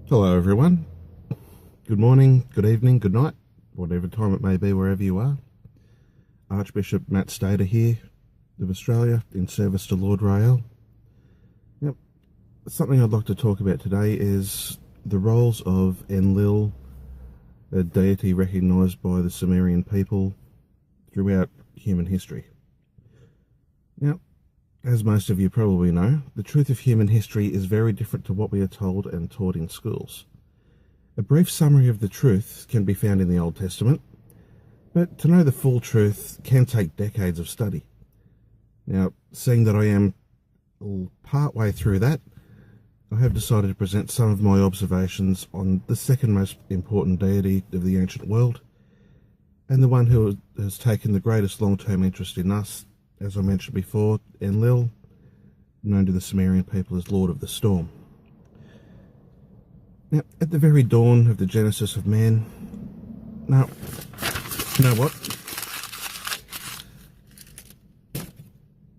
Hello everyone. Good morning, good evening, good night, whatever time it may be wherever you are. Archbishop Matt Staader here of Australia in service to Lord Rael. Yep. Something I'd like to talk about today is the roles of Enlil, a deity recognised by the Sumerian people throughout human history. Now, as most of you probably know, the truth of human history is very different to what we are told and taught in schools. A brief summary of the truth can be found in the Old Testament, but to know the full truth can take decades of study. Now, seeing that I am part way through that, I have decided to present some of my observations on the second most important deity of the ancient world, and the one who has taken the greatest long-term interest in us, as I mentioned before, Enlil, known to the Sumerian people as Lord of the Storm. Now, at the very dawn of the genesis of man, now, you know what?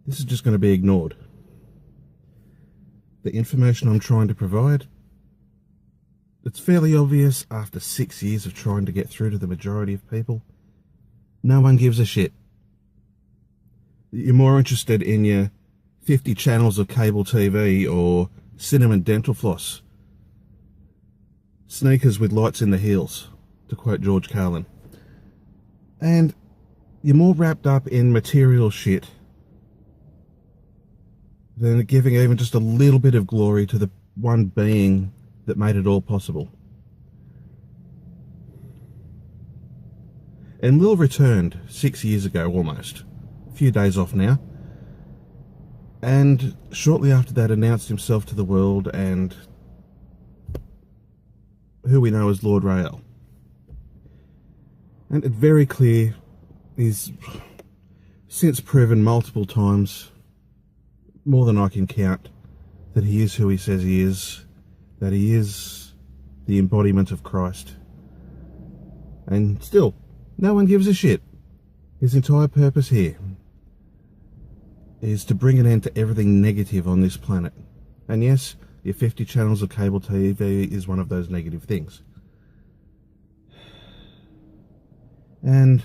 This is just going to be ignored. The information I'm trying to provide, it's fairly obvious after 6 years of trying to get through to the majority of people. No one gives a shit. You're more interested in your 50 channels of cable TV or cinnamon dental floss. Sneakers with lights in the heels, to quote George Carlin. And you're more wrapped up in material shit than giving even just a little bit of glory to the one being that made it all possible. Enlil returned 6 years ago almost. Few days off now, and shortly after that announced himself to the world and who we know as Lord Rael. And it's very clear, he's since proven multiple times, more than I can count, that he is who he says he is, that he is the embodiment of Christ. And still, no one gives a shit. His entire purpose here is to bring an end to everything negative on this planet. And yes, your 50 channels of cable TV is one of those negative things. And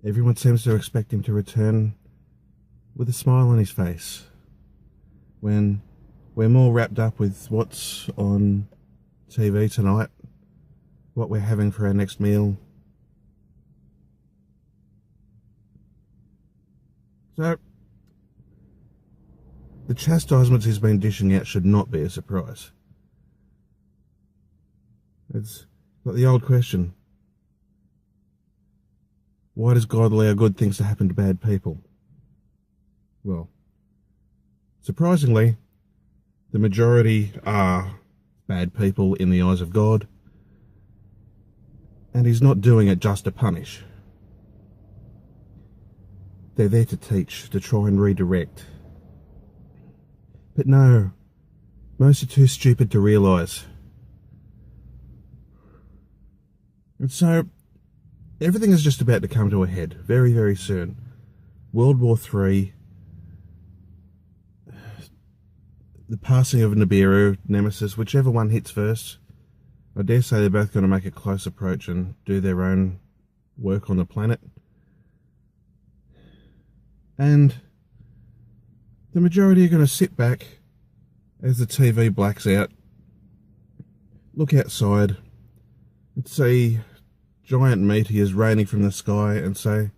everyone seems to expect him to return with a smile on his face, when we're more wrapped up with what's on TV tonight, what we're having for our next meal. So, the chastisements he's been dishing out should not be a surprise. It's like the old question: why does God allow good things to happen to bad people? Well, surprisingly, the majority are bad people in the eyes of God, and he's not doing it just to punish. They're there to teach, to try and redirect. But no, most are too stupid to realise. And so, everything is just about to come to a head very, very soon. World War III, the passing of Nibiru, Nemesis, whichever one hits first. I dare say they're both going to make a close approach and do their own work on the planet. And the majority are going to sit back as the TV blacks out, look outside and see giant meteors raining from the sky and say,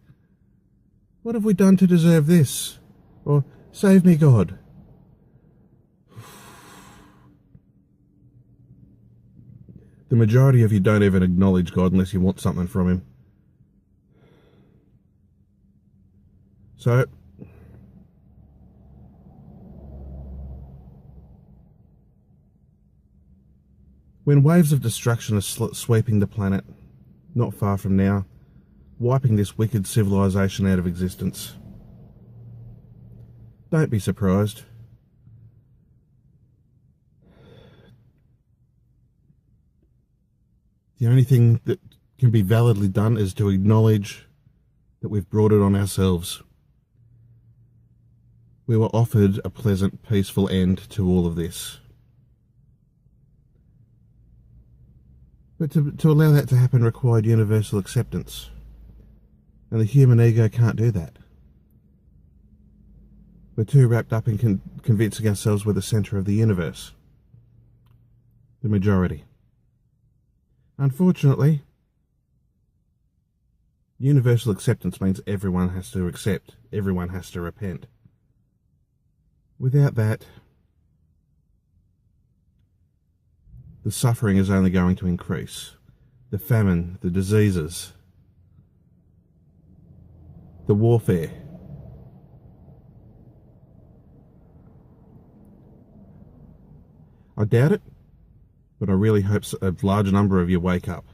"What have we done to deserve this?" Or, "Save me, God." The majority of you don't even acknowledge God unless you want something from him. So, when waves of destruction are sweeping the planet, not far from now, wiping this wicked civilization out of existence, don't be surprised. The only thing that can be validly done is to acknowledge that we've brought it on ourselves. We were offered a pleasant, peaceful end to all of this. But to allow that to happen required universal acceptance. And the human ego can't do that. We're too wrapped up in convincing ourselves we're the centre of the universe. The majority. Unfortunately, universal acceptance means everyone has to accept, everyone has to repent. Without that, the suffering is only going to increase. The famine, the diseases, the warfare. I doubt it, but I really hope a large number of you wake up.